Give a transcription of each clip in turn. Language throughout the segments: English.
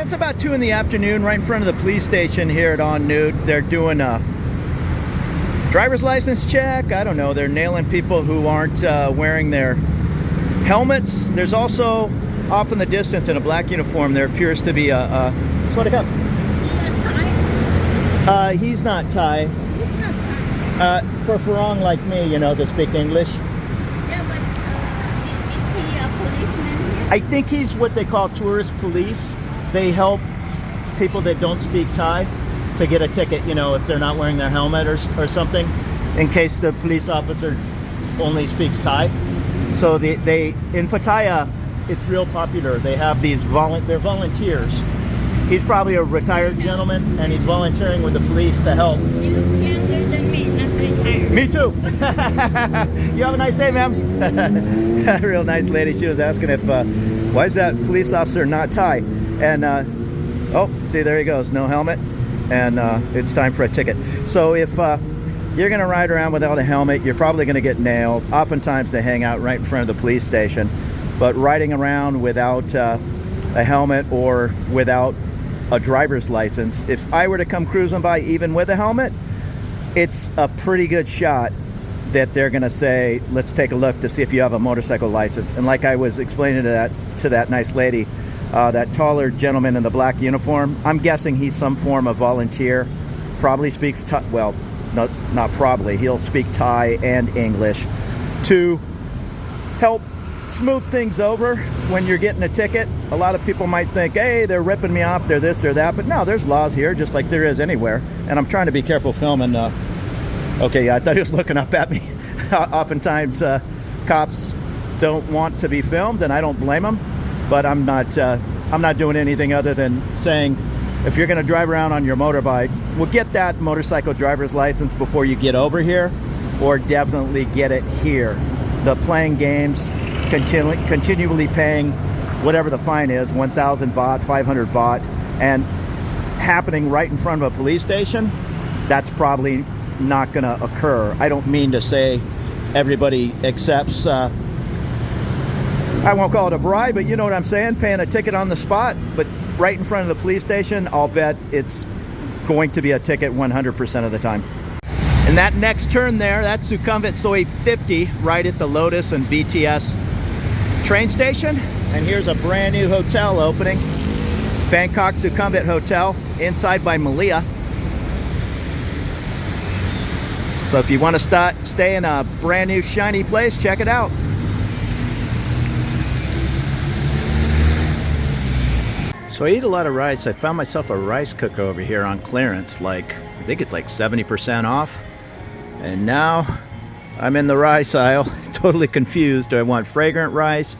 It's about 2 in the afternoon, right in front of the police station here at En Nut. They're doing a driver's license check. I don't know. They're nailing people who aren't wearing their helmets. There's also, off in the distance in a black uniform, there appears to be a what a cup. He's not Thai. He's not Thai. For Farong like me, you know, to speak English. Yeah, but is he a policeman here? I think he's what they call tourist police. They help people that don't speak Thai to get a ticket, you know, if they're not wearing their helmet or something, in case the police officer only speaks Thai. So they in Pattaya, it's real popular. They have these they're volunteers. He's probably a retired gentleman, and he's volunteering with the police to help. He looks younger than me, not retired. Me too. You have a nice day, ma'am. A real nice lady. She was asking if, why is that police officer not Thai? And, oh, see, there he goes. No helmet. And it's time for a ticket. So if you're going to ride around without a helmet, you're probably going to get nailed. Oftentimes they hang out right in front of the police station. But riding around without a helmet or without a driver's license, if I were to come cruising by even with a helmet, it's a pretty good shot that they're going to say, let's take a look to see if you have a motorcycle license. And like I was explaining to that nice lady, that taller gentleman in the black uniform, I'm guessing he's some form of volunteer. Probably speaks Thai, well, not probably, he'll speak Thai and English to help smooth things over when you're getting a ticket. A lot of people might think, hey, they're ripping me off, they're this, they're that, but no, there's laws here just like there is anywhere. And I'm trying to be careful filming. Okay, yeah, I thought he was looking up at me. Oftentimes cops don't want to be filmed, and I don't blame them, but I'm not doing anything other than saying, if you're going to drive around on your motorbike, well, get that motorcycle driver's license before you get over here, or definitely get it here. The playing games, continually paying whatever the fine is, 1,000 baht, 500 baht, and happening right in front of a police station, that's probably not going to occur. I don't mean to say everybody accepts, I won't call it a bribe, but you know what I'm saying, paying a ticket on the spot, but right in front of the police station, I'll bet it's going to be a ticket 100% of the time. And that next turn there, that's Sukhumvit Soi 50, right at the Lotus and BTS train station. And here's a brand new hotel opening, Bangkok Sukhumvit Hotel, inside by Malia. So if you want to stay in a brand new shiny place, check it out. So I eat a lot of rice. I found myself a rice cooker over here on clearance, like I think it's like 70% off. And now I'm in the rice aisle, totally confused. Do I want fragrant rice,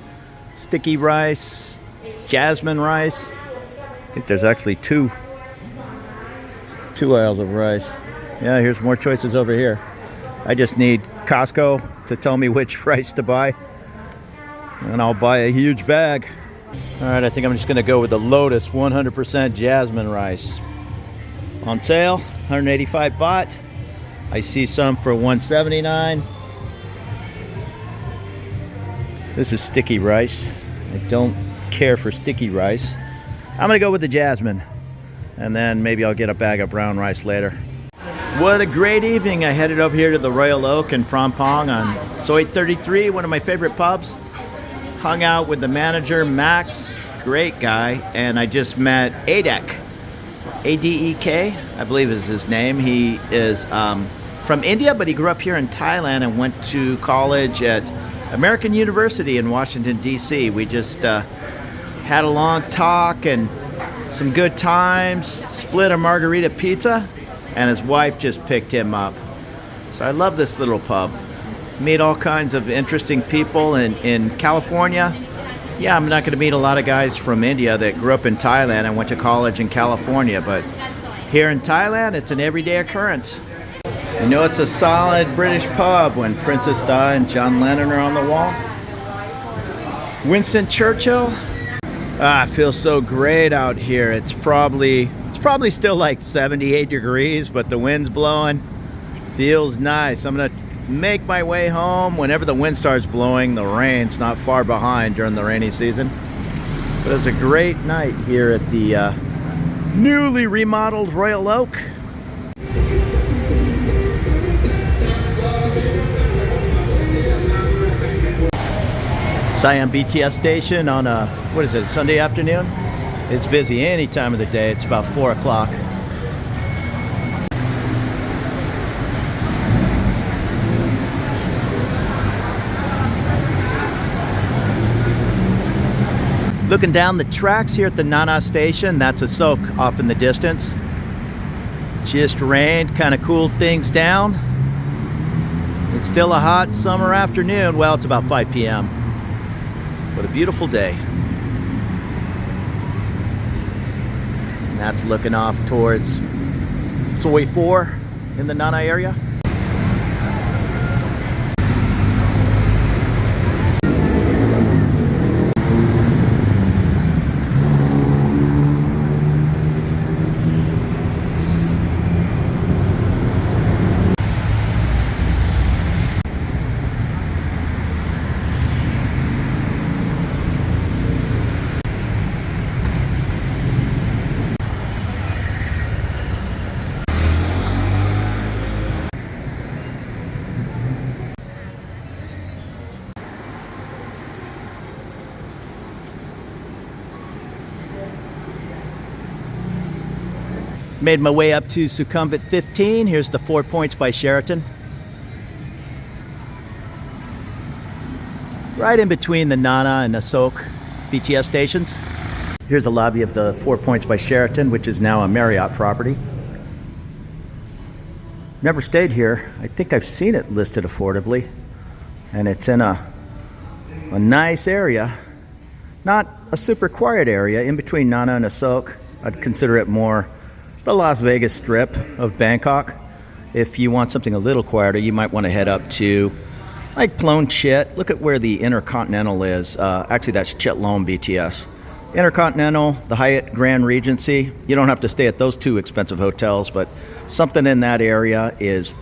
sticky rice, jasmine rice? I think there's actually two aisles of rice. Yeah, here's more choices over here. I just need Costco to tell me which rice to buy, and I'll buy a huge bag. All right, I think I'm just gonna go with the Lotus 100% jasmine rice. On sale, 185 baht. I see some for 179. This is sticky rice. I don't care for sticky rice. I'm gonna go with the jasmine, and then maybe I'll get a bag of brown rice later. What a great evening. I headed over here to the Royal Oak in Phrom Phong on Soi 33, one of my favorite pubs. Hung out with the manager, Max, great guy, and I just met Adek, A-D-E-K, I believe is his name. He is from India, but he grew up here in Thailand and went to college at American University in Washington, D.C. We just had a long talk and some good times, split a margarita pizza, and his wife just picked him up. So I love this little pub. Meet all kinds of interesting people in California. Yeah, I'm not going to meet a lot of guys from India that grew up in Thailand and went to college in California, but here in Thailand, it's an everyday occurrence. You know, it's a solid British pub when Princess Di and John Lennon are on the wall. Winston Churchill. It feels so great out here. It's probably still like 78 degrees, but the wind's blowing. Feels nice. I'm gonna make my way home whenever the wind starts blowing. The rain's not far behind during the rainy season. But it's a great night here at the newly remodeled Royal Oak. Siam BTS station on a, what is it, Sunday afternoon? It's busy any time of the day. It's about 4 o'clock. Looking down the tracks here at the Nana station, that's a soak off in the distance. Just rained, kind of cooled things down. It's still a hot summer afternoon. Well, it's about 5 p.m. What a beautiful day. And that's looking off towards Soi 4 in the Nana area. Made my way up to Sukhumvit 15. Here's the 4 Points by Sheraton. Right in between the Nana and Asok BTS stations. Here's a lobby of the 4 Points by Sheraton, which is now a Marriott property. Never stayed here. I think I've seen it listed affordably. And it's in a nice area. Not a super quiet area, in between Nana and Asok. I'd consider it more the Las Vegas Strip of Bangkok. If you want something a little quieter, you might want to head up to like Plon Chit. Look at where the Intercontinental is. Actually, that's Chitlom BTS. Intercontinental, the Hyatt Grand Regency. You don't have to stay at those two expensive hotels, but something in that area is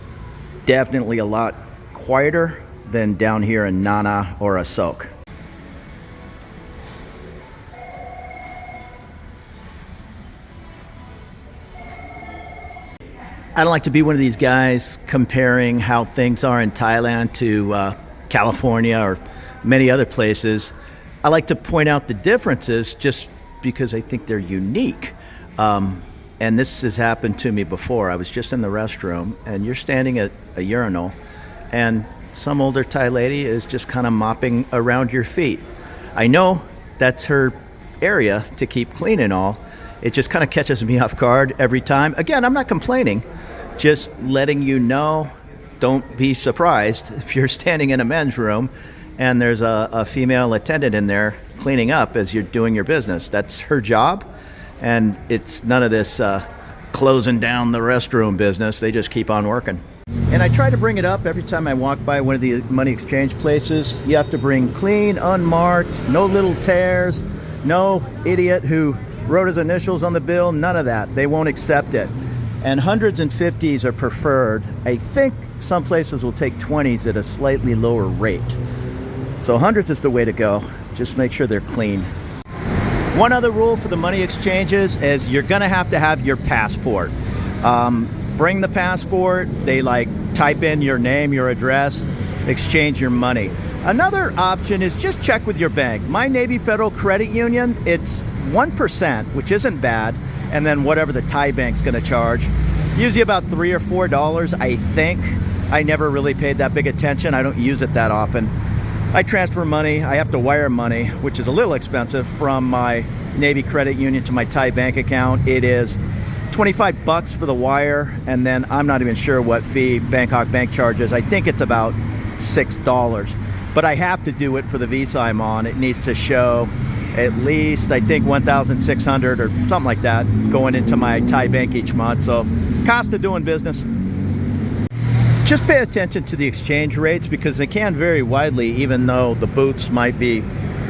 definitely a lot quieter than down here in Nana or Asok. I don't like to be one of these guys comparing how things are in Thailand to California or many other places. I like to point out the differences just because I think they're unique. And this has happened to me before. I was just in the restroom and you're standing at a urinal and some older Thai lady is just kind of mopping around your feet. I know that's her area to keep clean and all. It just kind of catches me off guard every time. Again, I'm not complaining. Just letting you know, don't be surprised if you're standing in a men's room and there's a female attendant in there cleaning up as you're doing your business. That's her job, and it's none of this closing down the restroom business. They just keep on working. And I try to bring it up every time I walk by one of the money exchange places. You have to bring clean, unmarked, no little tears, no idiot who wrote his initials on the bill, none of that. They won't accept it. And hundreds and 50s are preferred. I think some places will take 20s at a slightly lower rate. So hundreds is the way to go. Just make sure they're clean. One other rule for the money exchanges is you're gonna have to have your passport. Bring the passport, they like type in your name, your address, exchange your money. Another option is just check with your bank. My Navy Federal Credit Union, it's 1%, which isn't bad. And then whatever the Thai bank's gonna charge. Usually about $3 or $4, I think. I never really paid that big attention. I don't use it that often. I transfer money, I have to wire money, which is a little expensive, from my Navy Credit Union to my Thai bank account. It is 25 bucks for the wire, and then I'm not even sure what fee Bangkok Bank charges. I think it's about $6. But I have to do it for the visa I'm on. It needs to show at least, I think, 1,600 or something like that going into my Thai bank each month. So, cost of doing business. Just pay attention to the exchange rates because they can vary widely, even though the booths might be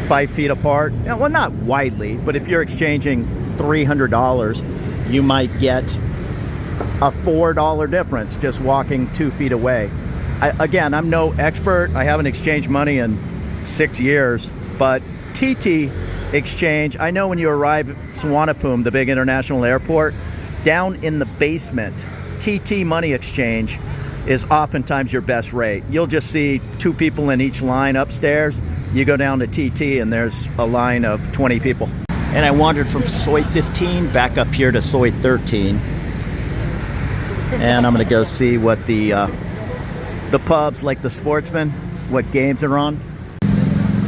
5 feet apart. Well, not widely, but if you're exchanging $300, you might get a $4 difference just walking 2 feet away. Again, I'm no expert. I haven't exchanged money in 6 years, but TT Exchange. I know when you arrive at Sukhumvit, the big international airport, down in the basement, TT Money Exchange is oftentimes your best rate. You'll just see 2 people in each line upstairs. You go down to TT and there's a line of 20 people. And I wandered from Soi 15 back up here to Soi 13. And I'm gonna go see what the pubs like the Sportsman, what games are on.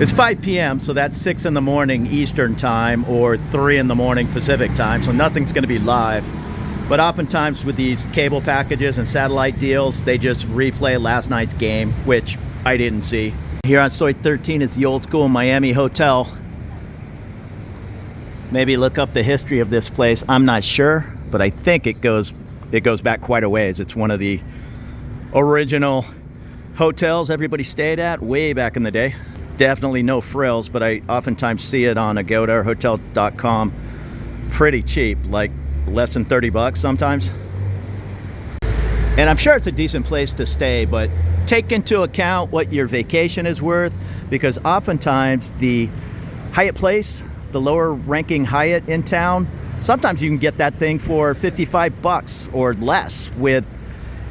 It's 5 p.m., so that's 6 in the morning Eastern time or 3 in the morning Pacific time, so nothing's gonna be live. But oftentimes with these cable packages and satellite deals, they just replay last night's game, which I didn't see. Here on Soi 13 is the old school Miami Hotel. Maybe look up the history of this place. I'm not sure, but I think it goes back quite a ways. It's one of the original hotels everybody stayed at way back in the day. Definitely no frills, but I oftentimes see it on Agoda or Hotel.com pretty cheap, like less than 30 bucks sometimes. And I'm sure it's a decent place to stay, but take into account what your vacation is worth, because oftentimes the Hyatt Place, the lower ranking Hyatt in town, sometimes you can get that thing for 55 bucks or less with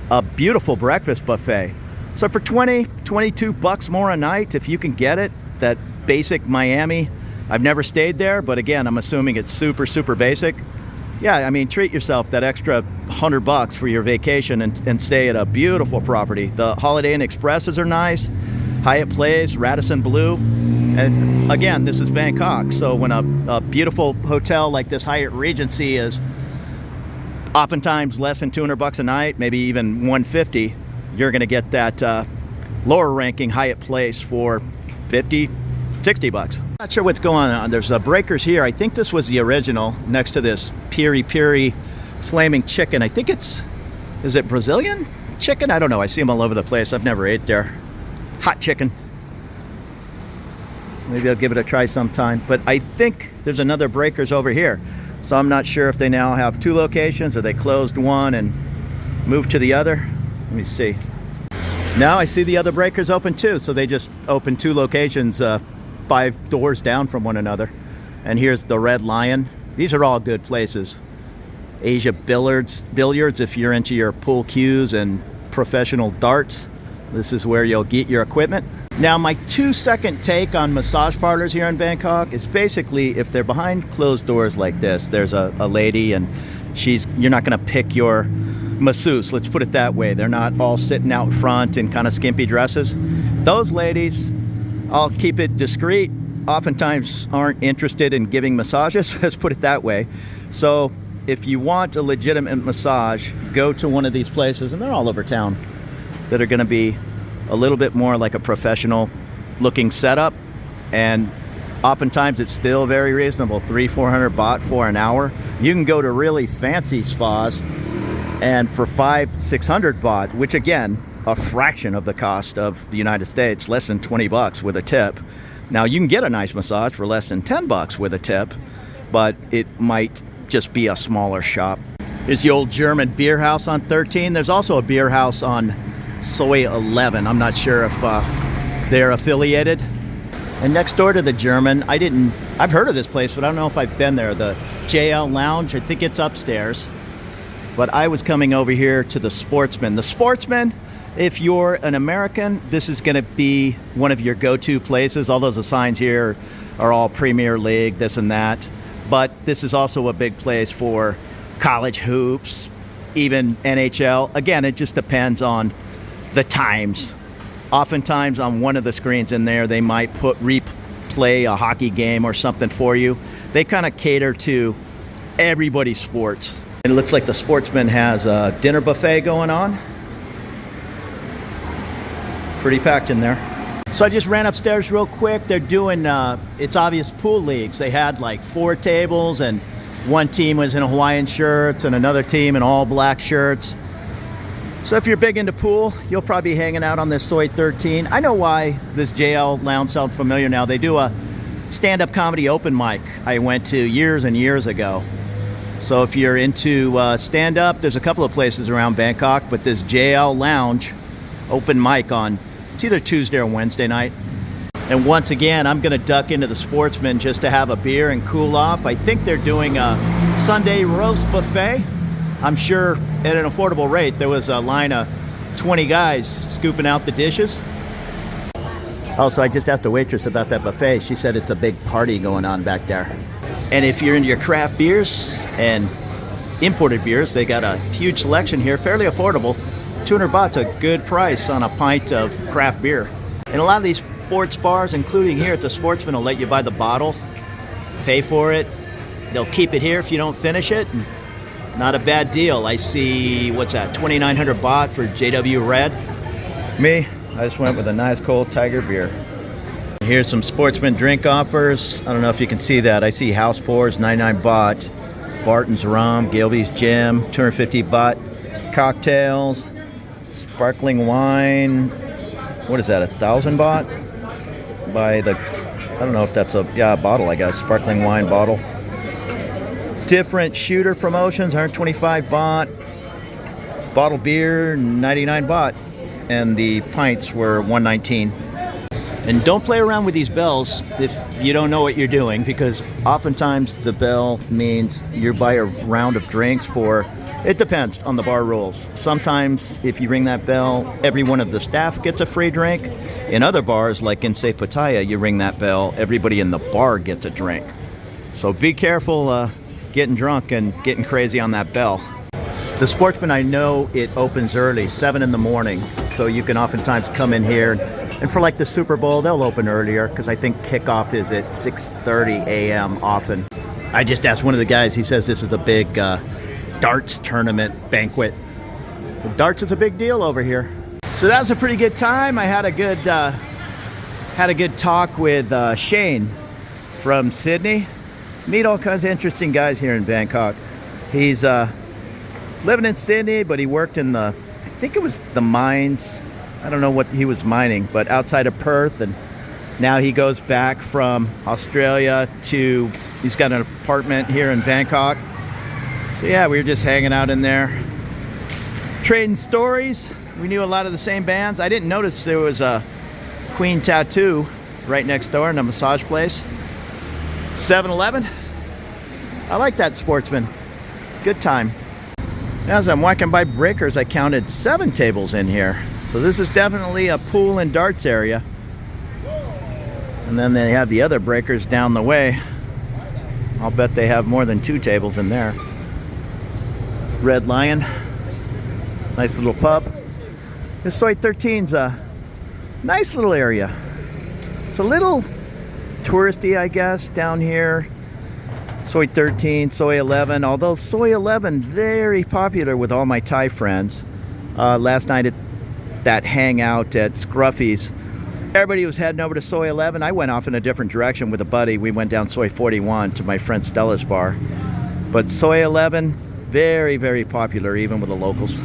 a beautiful breakfast buffet. So for 20, 22 bucks more a night, if you can get it, that basic Miami, I've never stayed there, but again, I'm assuming it's super, super basic. Yeah, I mean, treat yourself that extra 100 bucks for your vacation and stay at a beautiful property. The Holiday Inn Expresses are nice, Hyatt Place, Radisson Blu. And again, this is Bangkok, so when a beautiful hotel like this Hyatt Regency is oftentimes less than 200 bucks a night, maybe even 150, you're gonna get that lower ranking Hyatt Place for 50, 60 bucks. Not sure what's going on. There's breakers here. I think this was the original next to this piri piri flaming chicken. I think is it Brazilian chicken? I don't know. I see them all over the place. I've never ate there. Hot chicken. Maybe I'll give it a try sometime. But I think there's another breakers over here. So I'm not sure if they now have 2 locations or they closed one and moved to the other. Let me see. Now I see the other breakers open too. So they just opened 2 locations 5 doors down from one another. And here's the Red Lion. These are all good places. Asia Billiards if you're into your pool cues and professional darts. This is where you'll get your equipment. Now my 2-second take on massage parlors here in Bangkok is basically if they're behind closed doors like this, there's a lady and you're not gonna pick your masseuse, let's put it that way. They're not all sitting out front in kind of skimpy dresses. Those ladies, I'll keep it discreet, oftentimes aren't interested in giving massages, let's put it that way. So if you want a legitimate massage, go to one of these places, and they're all over town, that are gonna be a little bit more like a professional looking setup, and oftentimes it's still very reasonable, 300-400 baht for an hour. You can go to really fancy spas and for 500-600 baht, which again, a fraction of the cost of the United States, less than 20 bucks with a tip. Now you can get a nice massage for less than 10 bucks with a tip, but it might just be a smaller shop. Here's the old German beer house on 13. There's also a beer house on Soi 11. I'm not sure if they're affiliated. And next door to the German, I've heard of this place, but I don't know if I've been there. The JL Lounge, I think it's upstairs. But I was coming over here to the Sportsman. The Sportsman, if you're an American, this is gonna be one of your go-to places. All those signs here are all Premier League, this and that. But this is also a big place for college hoops, even NHL. Again, it just depends on the times. Oftentimes on one of the screens in there, they might replay a hockey game or something for you. They kind of cater to everybody's sports. And it looks like the Sportsman has a dinner buffet going on. Pretty packed in there. So I just ran upstairs real quick. They're doing, it's obvious, pool leagues. They had like 4 tables and one team was in Hawaiian shirts and another team in all black shirts. So if you're big into pool, you'll probably be hanging out on this Soi 13. I know why this JL Lounge sounds familiar now. They do a stand-up comedy open mic I went to years and years ago. So if you're into stand-up, there's a couple of places around Bangkok, but this JL Lounge open mic on, it's either Tuesday or Wednesday night. And once again, I'm going to duck into the Sportsman just to have a beer and cool off. I think they're doing a Sunday roast buffet. I'm sure at an affordable rate. There was a line of 20 guys scooping out the dishes. Also, I just asked a waitress about that buffet. She said it's a big party going on back there. And if you're into your craft beers and imported beers, they got a huge selection here, fairly affordable. 200 baht's a good price on a pint of craft beer. And a lot of these sports bars, including here at the Sportsman, will let you buy the bottle, pay for it. They'll keep it here if you don't finish it. And not a bad deal. I see, what's that, 2,900 baht for JW Red. Me, I just went with a nice cold Tiger beer. Here's some Sportsman drink offers. I don't know if you can see that. I see House Pours, 99 baht. Barton's Rum, Gilby's Gin, 250 baht. Cocktails, sparkling wine. What is that, 1,000 baht? By the, I don't know if that's a bottle, I guess. Sparkling wine bottle. Different shooter promotions, 125 baht. Bottle beer, 99 baht. And the pints were 119. And don't play around with these bells if you don't know what you're doing, because oftentimes the bell means you buy a round of drinks for, it depends on the bar rules. Sometimes if you ring that bell, every one of the staff gets a free drink. In other bars, like in, say, Pattaya, you ring that bell, everybody in the bar gets a drink. So be careful getting drunk and getting crazy on that bell. The Sportsman, I know it opens early, 7 in the morning, so you can oftentimes come in here. And for like the Super Bowl, they'll open earlier because I think kickoff is at 6:30 a.m. often. I just asked one of the guys, he says this is a big darts tournament banquet. So darts is a big deal over here. So that was a pretty good time. I had a good talk with Shane from Sydney. Meet all kinds of interesting guys here in Bangkok. He's living in Sydney, but he worked in the, I think it was the mines. I don't know what he was mining, but outside of Perth. And now he goes back from Australia to, he's got an apartment here in Bangkok. So yeah, we were just hanging out in there, trading stories. We knew a lot of the same bands. I didn't notice there was a Queen Tattoo right next door in a massage place. 7-Eleven. I like that Sportsman. Good time. As I'm walking by Breakers, I counted 7 tables in here. So this is definitely a pool and darts area. And then they have the other Breakers down the way. I'll bet they have more than 2 tables in there. Red Lion. Nice little pub. This Soi 13's a nice little area. It's a little touristy, I guess, down here. Soi 13, Soi 11, although Soi 11 very popular with all my Thai friends. Last night at that hangout at Scruffy's, everybody was heading over to Soi 11. I went off in a different direction with a buddy. We went down Soi 41 to my friend Stella's bar. But Soi 11, very, very popular even with the locals.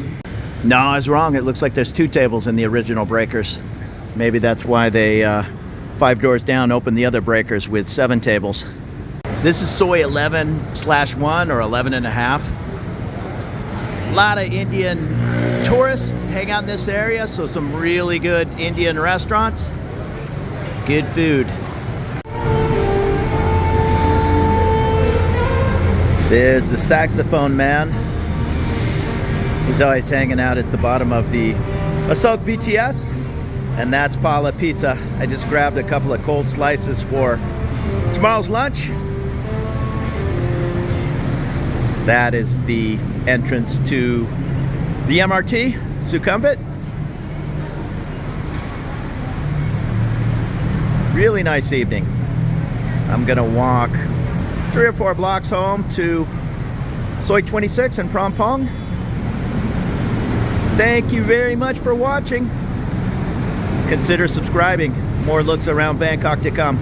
No, I was wrong. It looks like there's 2 tables in the original Breakers. Maybe that's why they, 5 doors down, opened the other Breakers with 7 tables. This is Soi 11/1 or 11.5. A lot of Indian tourists hang out in this area, so some really good Indian restaurants. Good food. There's the saxophone man. He's always hanging out at the bottom of the Points BTS. And that's Pala Pizza. I just grabbed a couple of cold slices for tomorrow's lunch. That is the entrance to the MRT, Sukhumvit. Really nice evening. I'm gonna walk 3 or 4 blocks home to Soi 26 in Phrom Phong. Thank you very much for watching. Consider subscribing. More looks around Bangkok to come.